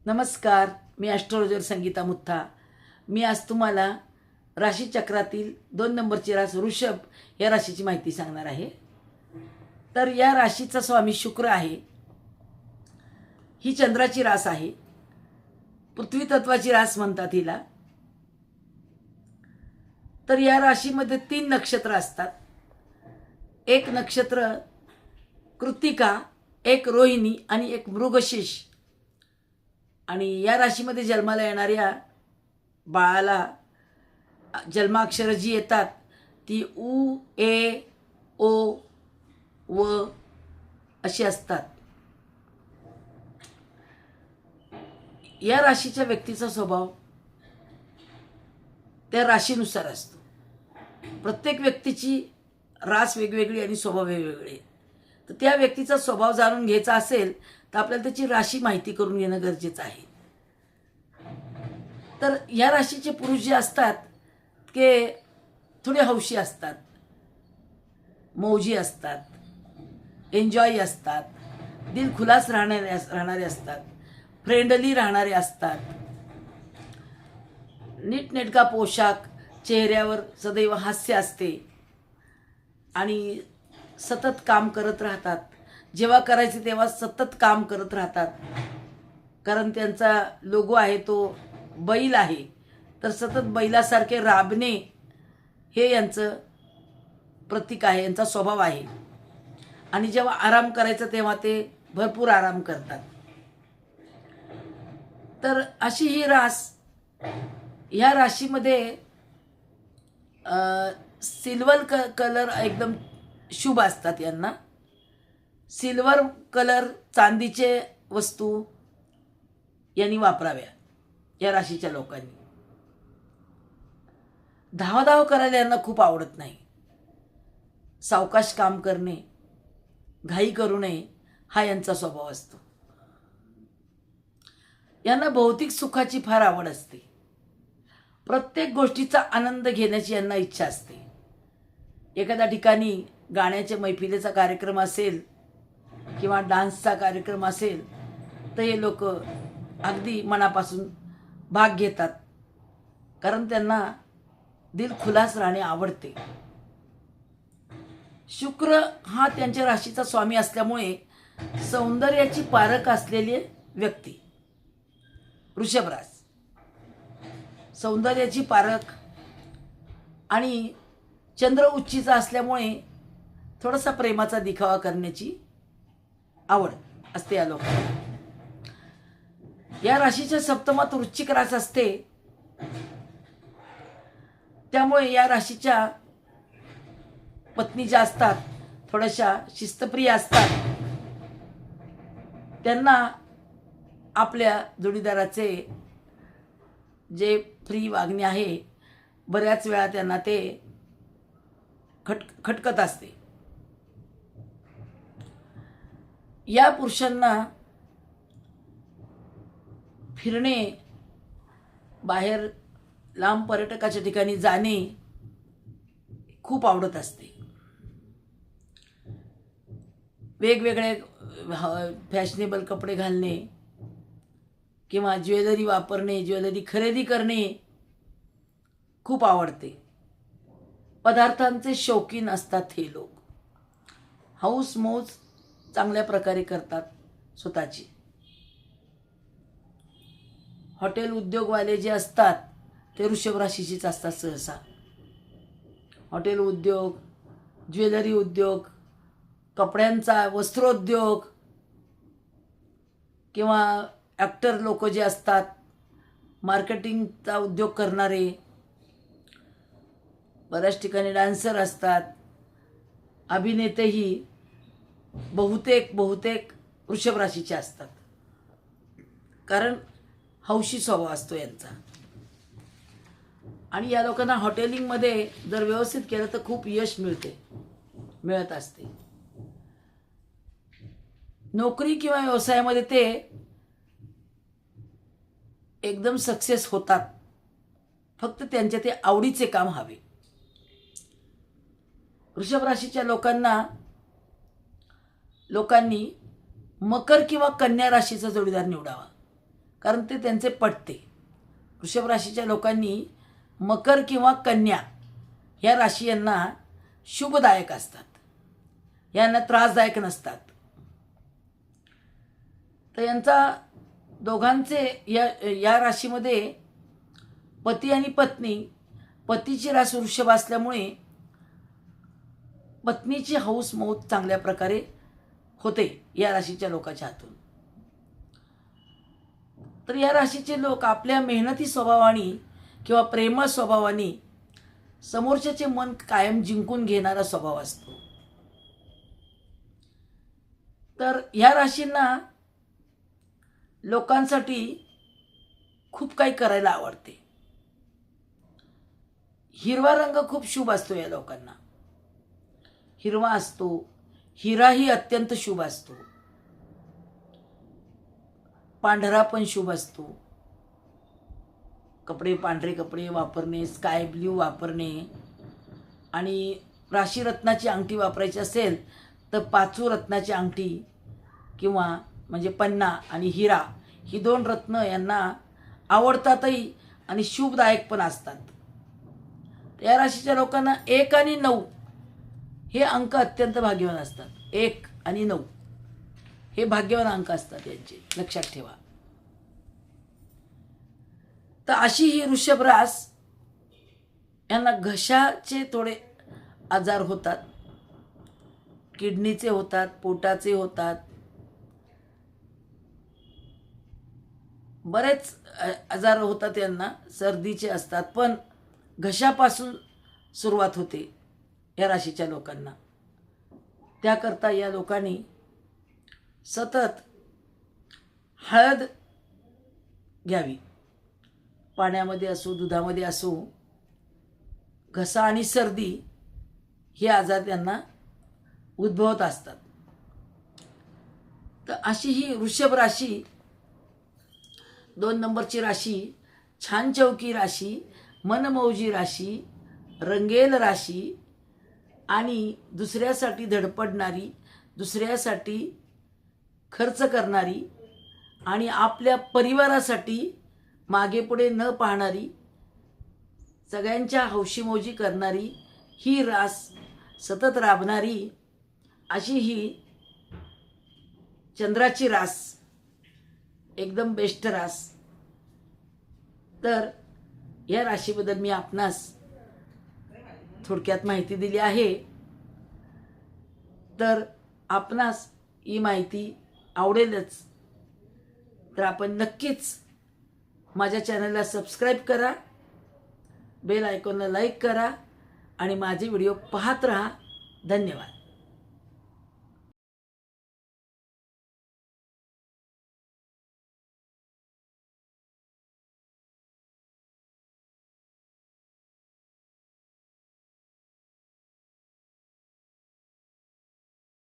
नमस्कार, मी ॲस्ट्रोलॉजर संगीता मुथा। मी आज तुम्हाला राशीचक्रातील 2 नंबरची रास वृषभ या राशीची माहिती सांगणार आहे। तर या राशीचा स्वामी शुक्र आहे। ही चंद्राची रास आहे, पृथ्वी तत्वाची रास म्हणतात हिला। तर या राशीमध्ये 3 नक्षत्र असतात। एक नक्षत्र कृत्तिका, एक रोहिणी आणि एक मृगशीर्ष। आणि या राशीमध्ये जन्माला येणाऱ्या बाळाला जन्माक्षर जी येतात ती उ, ए, ओ, व अशी असतात। या राशीच्या व्यक्तीचा स्वभाव त्या राशीनुसार असतो। प्रत्येक व्यक्तीची रास वेगवेगळी आणि स्वभाव वेगवेगळे। तर त्या व्यक्तीचा स्वभाव जाणून घ्यायचा असेल तर आपल्याला त्याची राशी माहिती करून घेणं गरजेचं आहे। तर या राशीचे पुरुष जे असतात ते थोडे हौशी असतात, मौजी असतात, एन्जॉय असतात, दिलखुलास राहणारे असतात, फ्रेंडली राहणारे असतात, नीटनेटका पोशाख, चेहऱ्यावर सदैव हास्य असते आणि सतत काम करत राहतात। जेव्हा करायचे तेव्हा सतत काम करत राहतात, कारण त्यांचा लोगो आहे तो बैल आहे। तर सतत बैलासारखे राबणे हे यांचं प्रतीक आहे, यांचा स्वभाव आहे। आणि जेव्हा आराम करायचा तेव्हा ते भरपूर आराम करतात। तर अशी ही रास, ह्या राशीमध्ये सिल्वर कलर एकदम शुभ असतात। यांना सिल्वर कलर, चांदीचे वस्तू यांनी वापराव्या या राशीच्या लोकांनी। धावाधाव करायला यांना खूप आवडत नाही। सावकाश काम करणे, घाई करू नये हा यांचा स्वभाव असतो। यांना भौतिक सुखाची फार आवड असते। प्रत्येक गोष्टीचा आनंद घेण्याची यांना इच्छा असते। एखाद्या ठिकाणी गाण्याच्या मैफिलीचा कार्यक्रम असेल किंवा डान्सचा कार्यक्रम असेल तर हे लोक अगदी मनापासून भाग घेतात, कारण त्यांना दिलखुलास राहणे आवडते। शुक्र हा त्यांच्या राशीचा स्वामी असल्यामुळे सौंदर्याची पारख असलेली व्यक्ती वृषभ रास, सौंदर्याची पारख आणि चंद्र उच्चीचा असल्यामुळे थोडासा प्रेमाचा दिखावा करण्याची आवड असते या लोकांना। या राशीच्या सप्तमात वृश्चिक रास असते, त्यामुळे या राशीच्या पत्नी ज्या असतात थोड्याशा शिस्तप्रिय असतात। त्यांना आपल्या जोडीदाराचे जे फ्री वागणे आहे बऱ्याच वेळा त्यांना ते खटकत असते। या पुरुषांना फिरणे, बाहेर लांब पर्यटकाच्या ठिकाणी जाणे खूप आवडत असते। वेगवेगळे फॅशनेबल कपडे घालणे किंवा ज्वेलरी वापरणे, ज्वेलरी खरेदी करणे खूप आवडते। पदार्थांचे शौकीन असतात हे लोक। हौस मौज चांगल्या प्रकारे करतात स्वतःची। हॉटेल उद्योगवाले जे असतात ते वृषभ राशीचीच असतात सहसा। हॉटेल उद्योग, ज्वेलरी उद्योग, कपड्यांचा वस्त्रोद्योग किंवा ॲक्टर लोक जे असतात, मार्केटिंगचा उद्योग करणारे, बऱ्याच ठिकाणी डान्सर असतात, अभिनेतेही बहुतेक वृषभ राशीचे असतात, कारण हौशी स्वभाव असतो यांचा। आणि या लोकांना हॉटेलिंगमध्ये जर व्यवस्थित केलं तर खूप यश मिळत असते। नोकरी किंवा व्यवसायामध्ये ते एकदम सक्सेस होतात, फक्त त्यांच्या ते आवडीचे काम हवे। वृषभ राशीच्या लोकांनी मकर किंवा कन्या राशीचा जोडीदार निवडावा, कारण ते त्यांचे पटते. वृषभ राशीच्या लोकांनी मकर किंवा कन्या या राशी यांना शुभदायक असतात, यांना त्रासदायक नसतात. तर यांचा दोघांचे या राशीमध्ये पती आणि पत्नी, पतीची रास वृषभ असल्यामुळे पत्नीची हौस मौज चांगल्या प्रकारे होते या राशीच्या लोकांच्या हातून. तर या राशीचे लोक आपल्या मेहनती स्वभावाने किंवा प्रेमळ स्वभावाने समोरच्याचे मन कायम जिंकून घेणारा स्वभाव असतो. तर ह्या राशींना लोकांसाठी खूप काही करायला आवडते. हिरवा रंग खूप शुभ असतो या लोकांना. हिरवा असतो, हिराही अत्यंत शुभ असतो. पांढरा पण शुभ असतो. पांढरे कपडे वापरणे, स्काय ब्ल्यू वापरणे आणि राशी रत्नाची अंगठी वापरायची असेल तर पाचू रत्नाची अंगठी किंवा म्हणजे पन्ना आणि हिरा ही 2 रत्न यांना आवडतातही आणि शुभदायक पण असतात. या राशीच्या लोकांना 1 आणि 9 हे अंक अत्यंत भाग्यवान असतात. 1 आणि 9 हे भाग्यवान अंक असतात यांचे, लक्षात ठेवा. तर अशी ही वृषभ रास यांना घशाचे थोडे आजार होतात, किडनीचे होतात, पोटाचे होतात, बरेच आजार होतात यांना, सर्दीचे असतात. पण घशापासून सुरुवात होते या राशीच्या लोकांना. त्याकरता या लोकांनी सतत हळद घ्यावी. पाण्यामध्ये असो, दुधामध्ये असो. घसा आणि सर्दी हे आजार त्यांना उद्भवत असतात. तर अशी ही वृषभ राशी 2 नंबरची राशी, छान चौकी राशी, मनमौजी राशी, रंगेल राशी आणि दुसऱ्यासाठी धडपडणारी, दुसऱ्यासाठी खर्च करणारी आणि आपल्या परिवारासाठी मागे पुढे न पाहणारी, सगळ्यांच्या हौशीमौजी करणारी ही रास सतत राबणारी अशी ही चंद्राची रास, एकदम बेस्ट रास. तर या राशीबद्दल मी आपणास थोडक्यात माहिती दिली आहे. तर आपणास ही माहिती आवडेलच. तर आपण नक्कीच माझ्या चॅनलला सबस्क्राईब करा, बेल आयकॉनला लाईक करा आणि माझे व्हिडिओ पाहत राहा. धन्यवाद.